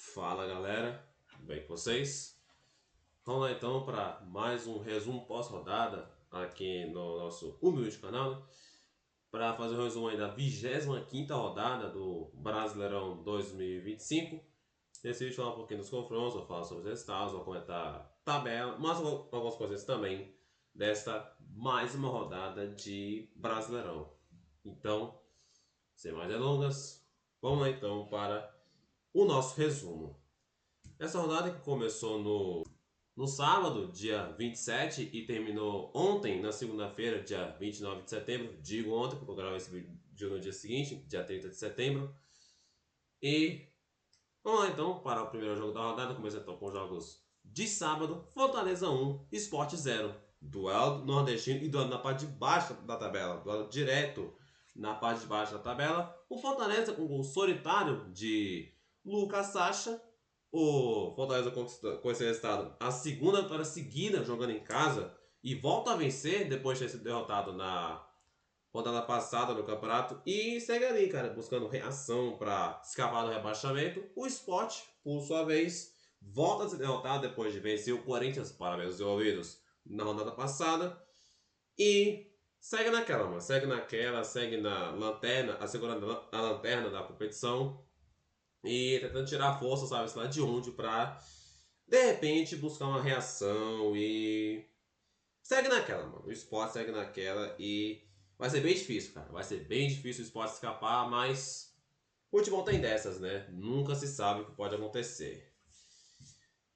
Fala galera, tudo bem com vocês? Vamos lá então para mais um resumo pós-rodada aqui no nosso humilde canal, para fazer um resumo aí da 25ª rodada do Brasileirão 2025. Nesse vídeo falar um pouquinho dos confrontos, vou falar sobre os resultados, vou comentar tabela, mas algumas coisas também desta mais uma rodada de Brasileirão. Então, sem mais delongas, vamos lá então para o nosso resumo. Essa rodada que começou no sábado, dia 27, e terminou ontem, na segunda-feira, dia 29 de setembro. Digo ontem, porque eu gravo esse vídeo no dia seguinte, dia 30 de setembro. E vamos lá então para o primeiro jogo da rodada. Começa então com os jogos de sábado. Fortaleza 1, Sport 0. Duelo nordestino e duelo na parte de baixo da tabela. Duelo direto na parte de baixo da tabela. O Fortaleza com gol solitário de Lucas Sacha. O Fortaleza com esse resultado a segunda vitória seguida jogando em casa e volta a vencer depois de ter sido derrotado na rodada passada no campeonato e segue ali, cara, buscando reação para escapar do rebaixamento. O Sport, por sua vez, volta a ser derrotado depois de vencer o Corinthians, parabéns envolvidos, na rodada passada e segue naquela, mano, segue na lanterna, segurando a lanterna da competição e tentando tirar força, sabe, sei lá de onde, pra de repente buscar uma reação e segue naquela, mano. O Sport segue naquela e vai ser bem difícil, cara. Vai ser bem difícil o Sport escapar, mas o futebol tem dessas, né? Nunca se sabe o que pode acontecer.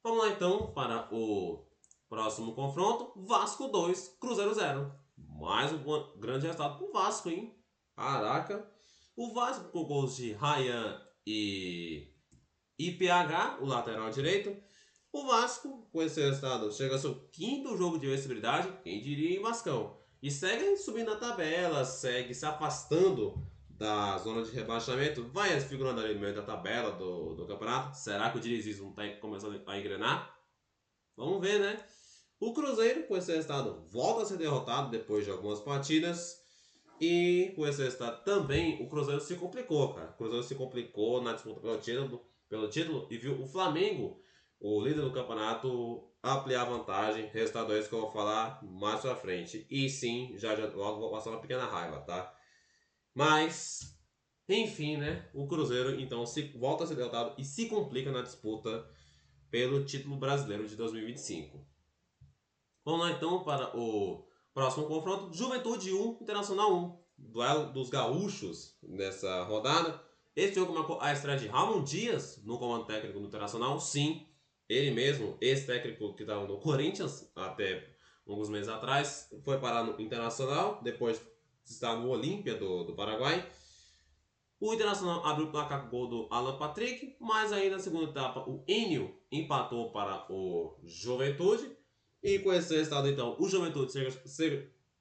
Vamos lá então para o próximo confronto. Vasco 2, Cruzeiro 0. Mais um grande resultado pro Vasco, hein? Caraca. O Vasco com gols de Ryan e IPH, o lateral direito. O Vasco, com esse resultado, chega ao seu quinto jogo de invencibilidade, quem diria em Vascão. E segue subindo na tabela, segue se afastando da zona de rebaixamento, vai figurando ali no meio da tabela do campeonato. Será que o dinizismo está começando a engrenar? Vamos ver, né? O Cruzeiro, com esse resultado, volta a ser derrotado depois de algumas partidas. E com esse resultado também, o Cruzeiro se complicou, cara. O Cruzeiro se complicou na disputa pelo título e viu o Flamengo, o líder do campeonato, ampliar a vantagem. Resultado esse que eu vou falar mais pra frente. E sim, já logo vou passar uma pequena raiva, tá? Mas, enfim, né? O Cruzeiro então volta a ser derrotado e se complica na disputa pelo título brasileiro de 2025. Vamos lá então para o próximo confronto. Juventude 1, Internacional 1. Duelo dos gaúchos nessa rodada. Esse jogo marcou a estreia de Ramon Dias no comando técnico do Internacional. Sim, ele mesmo, esse técnico que estava no Corinthians até alguns meses atrás, foi parar no Internacional, depois de estar no Olímpia do Paraguai. O Internacional abriu o placar com gol do Alan Patrick, mas aí na segunda etapa o Enio empatou para o Juventude. E com esse resultado, então, o Juventude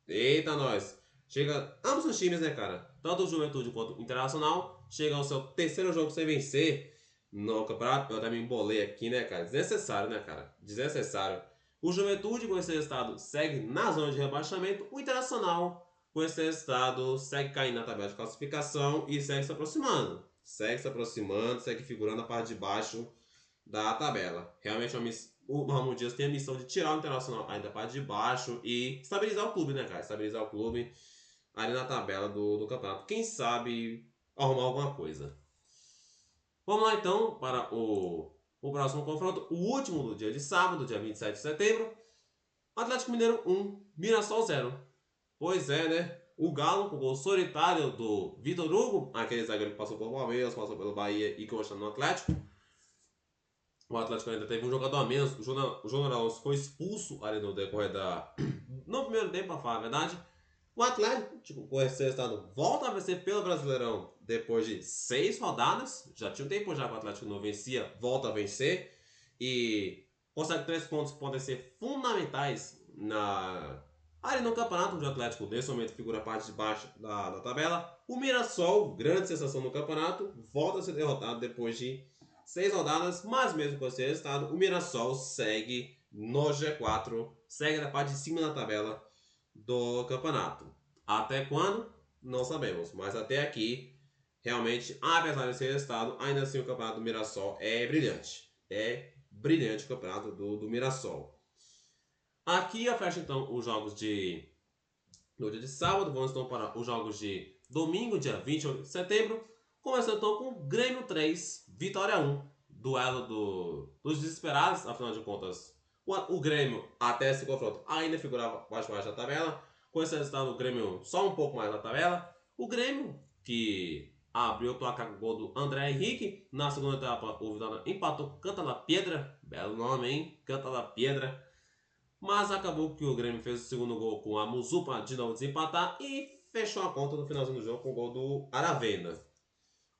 eita, nós! Chega. Ambos os times, né, cara? Tanto o Juventude quanto o Internacional chega ao seu terceiro jogo sem vencer no campeonato. Eu até me embolei aqui, né, cara? Desnecessário, né, cara? Desnecessário. O Juventude, com esse resultado, segue na zona de rebaixamento. O Internacional, com esse resultado, segue caindo na tabela de classificação e segue se aproximando. Segue se aproximando, segue figurando na parte de baixo da tabela. Realmente o Ramon Dias tem a missão de tirar o Internacional aí da parte de baixo e estabilizar o clube, né, cara? Estabilizar o clube ali na tabela do campeonato. Quem sabe arrumar alguma coisa. Vamos lá então para o próximo confronto, o último do dia de sábado, dia 27 de setembro. Atlético Mineiro 1, Mirassol 0. Pois é, né? O Galo, com o gol solitário do Vitor Hugo, aquele zagueiro que passou pelo Palmeiras, passou pelo Bahia e que hoje está no Atlético. O Atlético ainda teve um jogador a menos. O Júnior Alonso foi expulso ali no decorrer no primeiro tempo, pra falar a verdade. O Atlético, tipo, com esse resultado, volta a vencer pelo Brasileirão depois de 6 rodadas. Já tinha um tempo já que o Atlético não vencia, volta a vencer. E consegue 3 pontos que podem ser fundamentais ali no campeonato, onde o Atlético nesse momento figura a parte de baixo da tabela. O Mirassol, grande sensação no campeonato, volta a ser derrotado depois de 6 rodadas, mas mesmo com esse resultado, o Mirassol segue no G4, segue na parte de cima da tabela do campeonato. Até quando? Não sabemos, mas até aqui realmente, apesar desse resultado, ainda assim o campeonato do Mirassol é brilhante. É brilhante o campeonato do Mirassol. Aqui eu fecho então os jogos no dia de sábado. Vamos então para os jogos de domingo, dia 28 de setembro. Começando então com o Grêmio 3, Vitória 1. Duelo dos desesperados, afinal de contas, o Grêmio, até esse confronto, ainda figurava baixo da tabela. Com esse resultado, o Grêmio só um pouco mais na tabela. O Grêmio, que abriu o placar com o gol do André Henrique. Na segunda etapa, o Vitória empatou Canta da Piedra. Belo nome, hein? Canta da Piedra. Mas acabou que o Grêmio fez o segundo gol com a Muzu para de novo desempatar e fechou a conta no finalzinho do jogo com o gol do Aravena.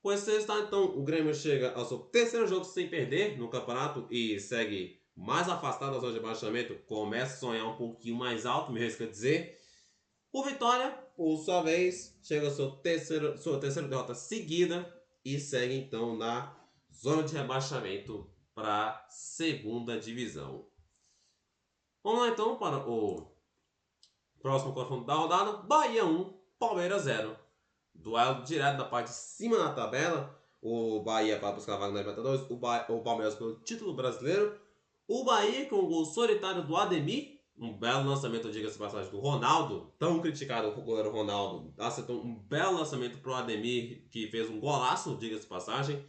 Com esse resultado, então, o Grêmio chega ao seu terceiro jogo sem perder no campeonato e segue mais afastado da zona de rebaixamento. Começa a sonhar um pouquinho mais alto, me arrisco a dizer. O Vitória, por sua vez, chega à sua terceira derrota seguida e segue então na zona de rebaixamento para a segunda divisão. Vamos lá então para o próximo confronto da rodada. Bahia 1, Palmeiras 0. Duelo direto da parte de cima da tabela. O Bahia para buscar a vaga na Libertadores. O Palmeiras pelo título brasileiro. O Bahia com o gol solitário do Ademir. Um belo lançamento, diga-se de passagem, do Ronaldo. Tão criticado o goleiro Ronaldo. Acertou um belo lançamento para o Ademir, que fez um golaço, diga-se de passagem.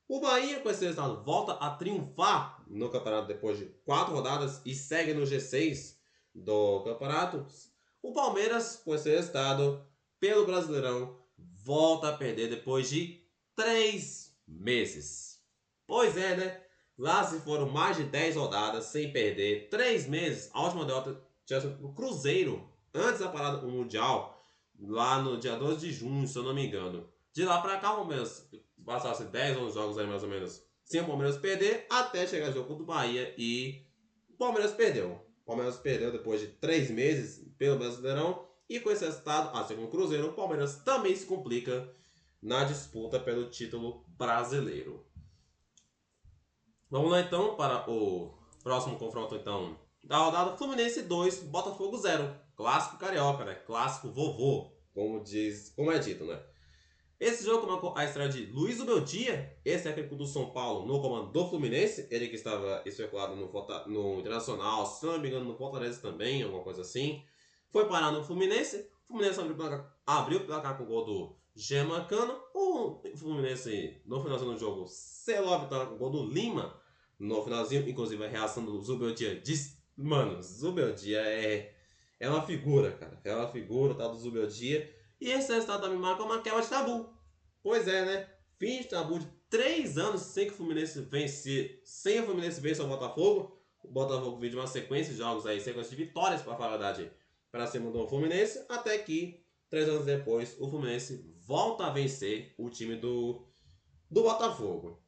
O Bahia, com esse resultado, volta a triunfar no campeonato depois de 4 rodadas e segue no G6 do campeonato. O Palmeiras, com esse resultado, pelo Brasileirão, volta a perder depois de 3 meses. Pois é, né? Lá se foram mais de 10 rodadas sem perder, 3 meses. A última derrota tinha sido pro Cruzeiro, antes da parada do Mundial, lá no dia 12 de junho, se eu não me engano. De lá pra cá, o Palmeiras passasse 10 ou 11 jogos aí mais ou menos sem o Palmeiras perder, até chegar o jogo do Bahia e o Palmeiras perdeu. O Palmeiras perdeu depois de 3 meses pelo Brasileirão e com esse resultado, assim como o Cruzeiro, o Palmeiras também se complica na disputa pelo título brasileiro. Vamos lá então para o próximo confronto então da rodada. Fluminense 2, Botafogo 0. Clássico carioca, né? Clássico vovô, como é dito, né? Esse jogo marcou a estreia de Luiz Ubeldia, ex-técnico do São Paulo, no comando do Fluminense. Ele que estava especulado no Internacional, se não me engano, no Fortaleza também, alguma coisa assim. Foi parar no Fluminense. O Fluminense abriu o placar com o gol do Germancano. O Fluminense, no finalzinho do jogo, selou a vitória com o gol do Lima. No finalzinho, inclusive, a reação do Zubeldia diz... Mano, Zubeldia é uma figura, cara. É uma figura, tá, do Zubeldia. E esse resultado também marca uma quebra de tabu. Pois é, né? Fim de tabu de 3 anos sem que o Fluminense vencer, sem o Fluminense vencer o Botafogo. O Botafogo vem de uma sequência de jogos aí, sequência de vitórias, para falar a verdade, para cima do Fluminense, até que 3 anos depois o Fluminense volta a vencer o time do Botafogo.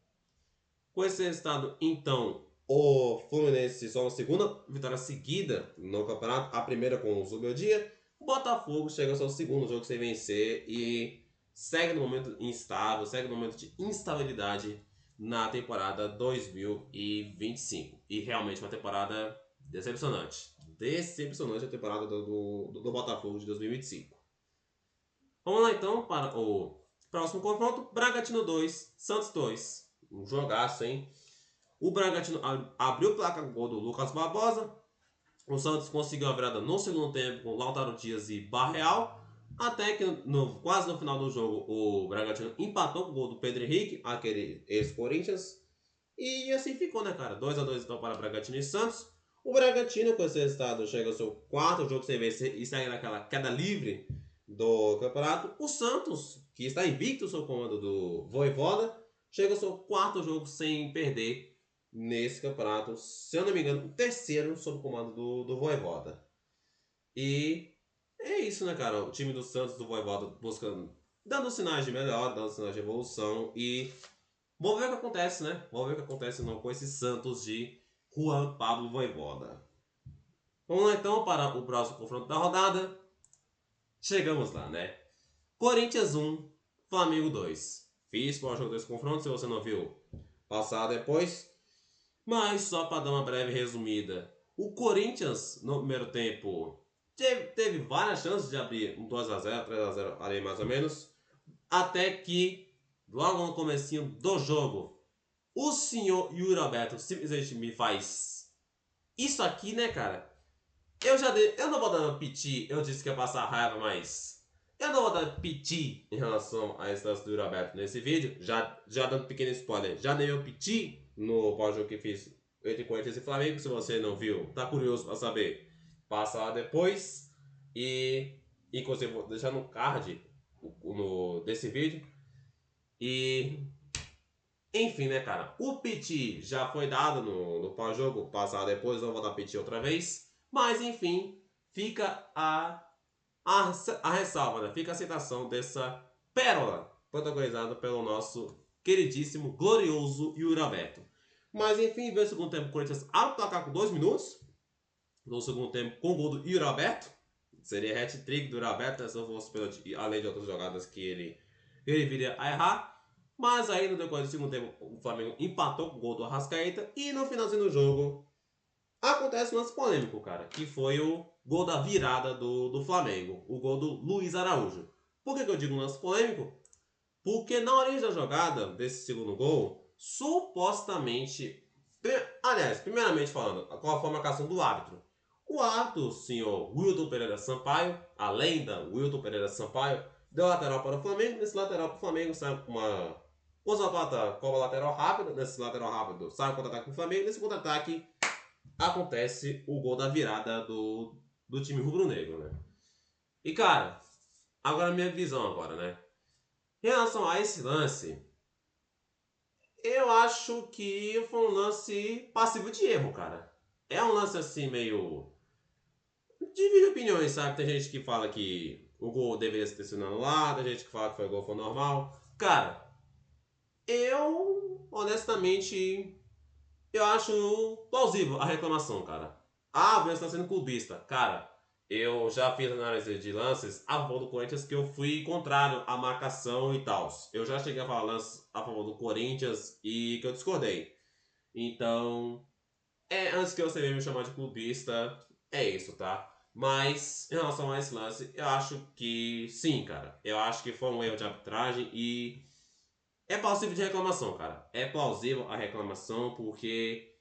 Com esse resultado, então, o Fluminense só uma segunda vitória seguida no campeonato, a primeira com o Zubeldia. O Botafogo chega ao seu segundo jogo sem vencer e segue no momento instável, segue no momento de instabilidade na temporada 2025. E realmente uma temporada decepcionante. Decepcionante a temporada do Botafogo de 2025. Vamos lá então para o próximo confronto. Bragantino 2, Santos 2. Um jogaço, hein? O Bragantino abriu o placar com o gol do Lucas Barbosa. O Santos conseguiu a virada no segundo tempo com Lautaro Dias e Barreal. Até que quase no final do jogo o Bragantino empatou com o gol do Pedro Henrique, aquele ex-Corinthians. E assim ficou, né, cara? 2-2 então para Bragantino e Santos. O Bragantino, com esse resultado, chega ao seu quarto jogo sem vencer e segue naquela queda livre do campeonato. O Santos, que está invicto sob o comando do Vojvoda, chega ao seu quarto jogo sem perder nesse campeonato. Se eu não me engano, o terceiro sob o comando do Vojvoda. E é isso, né, cara? O time do Santos, do Vojvoda, buscando, dando sinais de melhora, dando sinais de evolução. E vamos ver o que acontece, né? Vamos ver o que acontece não com esse Santos de Juan Pablo Vojvoda. Vamos lá então para o próximo confronto da rodada. Chegamos lá, né? Corinthians 1, Flamengo 2. Fiz para o jogo desse confronto, se você não viu, passar depois. Mas só para dar uma breve resumida. O Corinthians, no primeiro tempo, teve várias chances de abrir um 2-0, 3-0 ali mais ou menos. Até que, logo no comecinho do jogo, o senhor Yuri Alberto simplesmente me faz isso aqui, né, cara? Eu não vou dar piti, eu disse que ia passar raiva, mas eu não vou dar piti em relação a esse lance do Yuri Alberto nesse vídeo. Já dando um pequeno spoiler, já dei meu piti no pós-jogo que fiz entre Corinthians e Flamengo. Se você não viu, tá curioso pra saber, passa lá depois. E inclusive vou deixar no card desse vídeo. E enfim, né, cara? O piti já foi dado no pós-jogo, passar depois, não vou dar piti outra vez. Mas enfim, fica a ressalva, né? Fica a citação dessa pérola protagonizada pelo nosso queridíssimo, glorioso Yuri Alberto. Mas enfim, veio o segundo tempo, o Corinthians abre o placar com 2 minutos. No segundo tempo, com o gol do Yuri Alberto. Seria hat-trick do Yuri Alberto, né, se não fosse pênalti, além de outras jogadas que ele viria a errar. Mas aí no decorrer do segundo tempo, o Flamengo empatou com o gol do Arrascaeta. E no finalzinho do jogo, acontece um lance polêmico, cara, que foi o gol da virada do Flamengo, o gol do Luiz Araújo. Por que eu digo um lance polêmico? Porque na origem da jogada desse segundo gol, supostamente, aliás, primeiramente falando, qual a formação do árbitro? O árbitro, o senhor Wilton Pereira Sampaio, a lenda Wilton Pereira Sampaio, deu lateral para o Flamengo. Nesse lateral para o Flamengo sai usa a plata como lateral rápido. Nesse lateral rápido sai o contra-ataque do Flamengo. Nesse contra-ataque acontece o gol da virada do time rubro-negro, né? E cara, agora minha visão agora, né? Em relação a esse lance, eu acho que foi um lance passivo de erro, cara. É um lance assim meio divide opiniões, sabe? Tem gente que fala que o gol deveria ter sido anulado, tem gente que fala que o gol foi normal. Cara, eu honestamente eu acho plausível a reclamação, cara. Ah, você está sendo clubista. Cara, eu já fiz análise de lances a favor do Corinthians que eu fui contrário à marcação e tal. Eu já cheguei a falar lances a favor do Corinthians e que eu discordei. Então, antes que você venha me chamar de clubista, é isso, tá? Mas, em relação a esse lance, eu acho que sim, cara. Eu acho que foi um erro de arbitragem e é plausível de reclamação, cara. É plausível a reclamação porque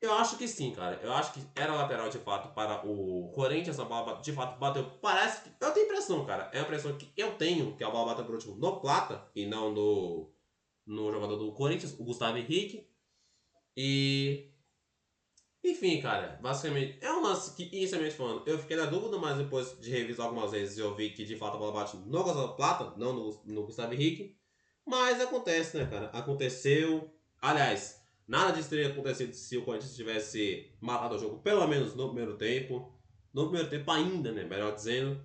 eu acho que sim, cara. Eu acho que era lateral de fato para o Corinthians. A bola de fato bateu. Parece que. Eu tenho impressão, cara. É a impressão que eu tenho que a bola bateu por último no Plata e não no jogador do Corinthians, o Gustavo Henrique. E. Enfim, cara. Basicamente. É um lance que, inicialmente falando, eu fiquei na dúvida, mas depois de revisar algumas vezes eu vi que de fato a bola bate no Gustavo Plata, não no Gustavo Henrique. Mas acontece, né, cara? Aconteceu. Aliás. Nada disso teria acontecido se o Corinthians tivesse matado o jogo, pelo menos no primeiro tempo. No primeiro tempo ainda, né? Melhor dizendo.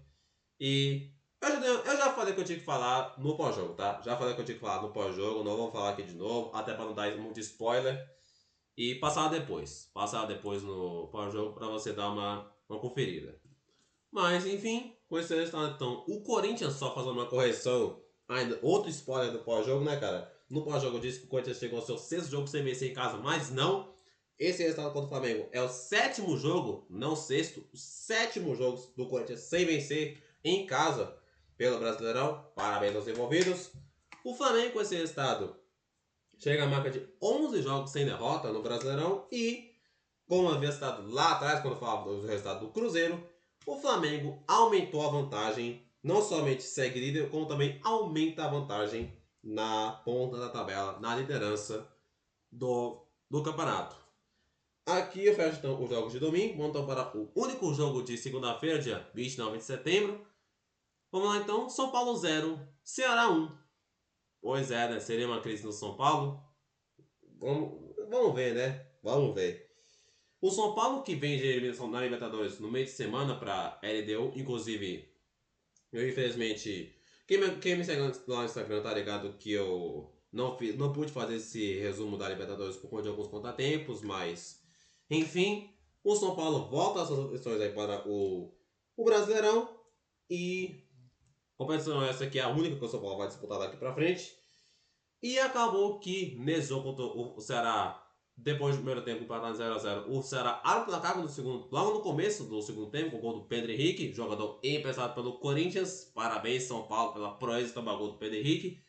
E eu já falei que eu tinha que falar no pós-jogo, tá? Já falei que eu tinha que falar no pós-jogo, não vou falar aqui de novo, até para não dar muito spoiler. E passar depois. Passar depois no pós-jogo para você dar uma conferida. Mas, enfim, com esse resultado, então, o Corinthians só fazendo uma correção. Ainda outro spoiler do pós-jogo, né, cara? No pós-jogo disse que o Corinthians chegou ao seu sexto jogo sem vencer em casa, mas não. Esse resultado contra o Flamengo é o sétimo jogo, não sexto, o sétimo jogo do Corinthians sem vencer em casa pelo Brasileirão. Parabéns aos envolvidos. O Flamengo, com esse resultado, chega à marca de 11 jogos sem derrota no Brasileirão e, como havia citado lá atrás, quando falava do resultado do Cruzeiro, o Flamengo aumentou a vantagem, não somente segue líder, como também aumenta a vantagem na ponta da tabela, na liderança do campeonato. Aqui eu fecho então os jogos de domingo, vamos então para o único jogo de segunda-feira, dia 29 de setembro. Vamos lá então, São Paulo 0, Ceará 1. Pois é, né? Seria uma crise no São Paulo? Vamos ver, né? Vamos ver. O São Paulo que vem de eliminação na Libertadores no meio de semana para LDU, inclusive, eu infelizmente, quem me segue lá no Instagram tá ligado que eu não pude fazer esse resumo da Libertadores por conta de alguns contratempos, mas enfim, o São Paulo volta às suas opções aí para o Brasileirão e competição essa que é a única que o São Paulo vai disputar daqui para frente. E acabou que nesse jogo contra o Ceará Depois do primeiro tempo, empatado 0x0, o Ceará abre o placar logo no começo do segundo tempo, com o gol do Pedro Henrique, jogador emprestado pelo Corinthians. Parabéns, São Paulo, pela proeza do gol do Pedro Henrique.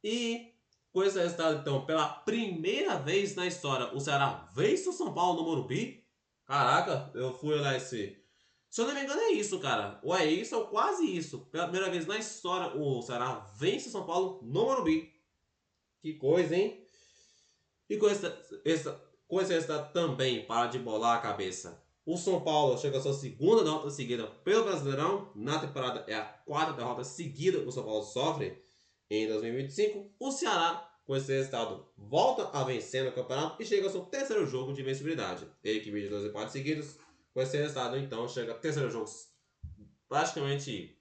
E com esse resultado, então, pela primeira vez na história, o Ceará vence o São Paulo no Morumbi. Caraca, eu fui olhar esse... Se eu não me engano é isso, cara. Ou é isso ou quase isso. Pela primeira vez na história, o Ceará vence o São Paulo no Morumbi. Que coisa, hein? E com esse resultado também, para de bolar a cabeça. O São Paulo chega à sua segunda derrota seguida pelo Brasileirão. Na temporada é a quarta derrota seguida que o São Paulo sofre em 2025. O Ceará, com esse resultado, volta a vencer no campeonato e chega ao seu terceiro jogo de invencibilidade. Ele que vem 12 empates seguidos. Com esse resultado, então, chega ao terceiro jogo praticamente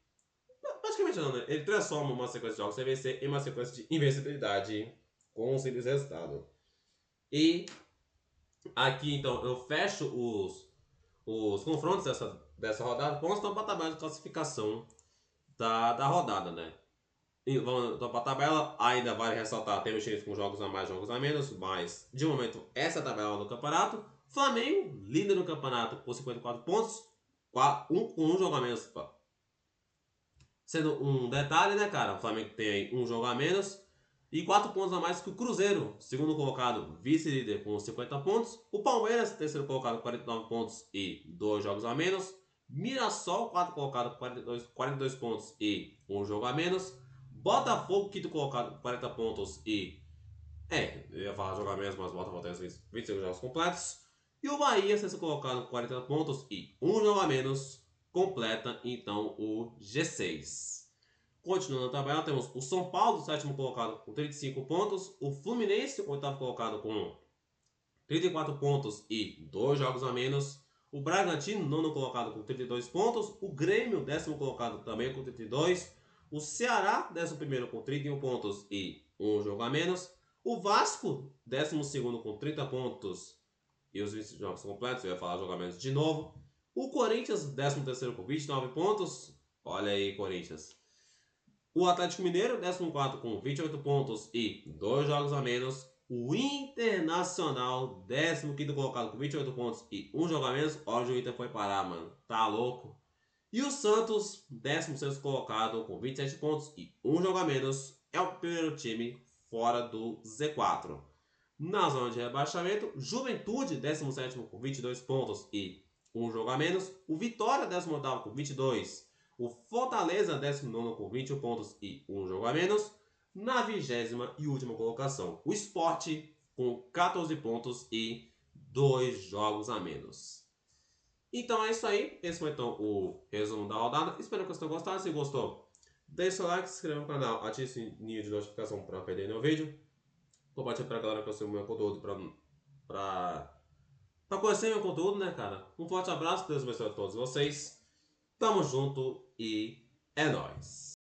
não, né? Ele transforma uma sequência de jogos sem vencer em uma sequência de invencibilidade com um simples resultado. E aqui, então, eu fecho os confrontos dessa rodada. Vamos então para a tabela de classificação da rodada, né? E vamos então para a tabela. Ainda vale ressaltar, temos times com jogos a mais, jogos a menos, mas de momento essa é a tabela do campeonato. Flamengo, líder no campeonato com 54 pontos, um jogo a menos. Sendo um detalhe, né, cara? O Flamengo tem aí um jogo a menos e 4 pontos a mais que o Cruzeiro, segundo colocado, vice-líder com 50 pontos. O Palmeiras, terceiro colocado, com 49 pontos e 2 jogos a menos. Mirassol, quarto colocado, com 42 pontos e 1 jogo a menos. Botafogo, quinto colocado, com 40 pontos e... eu ia falar jogo a menos, mas Botafogo tem 25 jogos completos. E o Bahia, sexto colocado, com 40 pontos e 1 jogo a menos, completa então o G6. Continuando a tabela, temos o São Paulo, sétimo colocado, com 35 pontos. O Fluminense, oitavo colocado, com 34 pontos e 2 jogos a menos. O Bragantino, nono colocado, com 32 pontos. O Grêmio, décimo colocado, também com 32. O Ceará, 11º, com 31 pontos e 1 jogo a menos. O Vasco, 12º, com 30 pontos e os 20 jogos completos. Eu ia falar jogo a menos de novo. O Corinthians, 13º, com 29 pontos. Olha aí, Corinthians. O Atlético Mineiro, 14º, com 28 pontos e 2 jogos a menos. O Internacional, 15º colocado, com 28 pontos e 1 jogo a menos. Onde o Inter foi parar, mano. Tá louco. E o Santos, 16º colocado, com 27 pontos e 1 jogo a menos. É o primeiro time fora do Z4. Na zona de rebaixamento, Juventude, 17º, com 22 pontos e 1 jogo a menos. O Vitória, 18º, com 22. O Fortaleza, 19º, com 21 pontos e 1 jogo a menos. Na 20ª e última colocação, o Sport, com 14 pontos e 2 jogos a menos. Então é isso aí. Esse foi então o resumo da rodada. Espero que vocês tenham gostado. Se gostou, deixe seu like, se inscreva no canal, ative o sininho de notificação para não perder nenhum vídeo. Compartilhe pra galera que eu sei o meu conteúdo pra conhecer meu conteúdo, né, cara? Um forte abraço, Deus abençoe a todos vocês. Tamo junto e é nóis.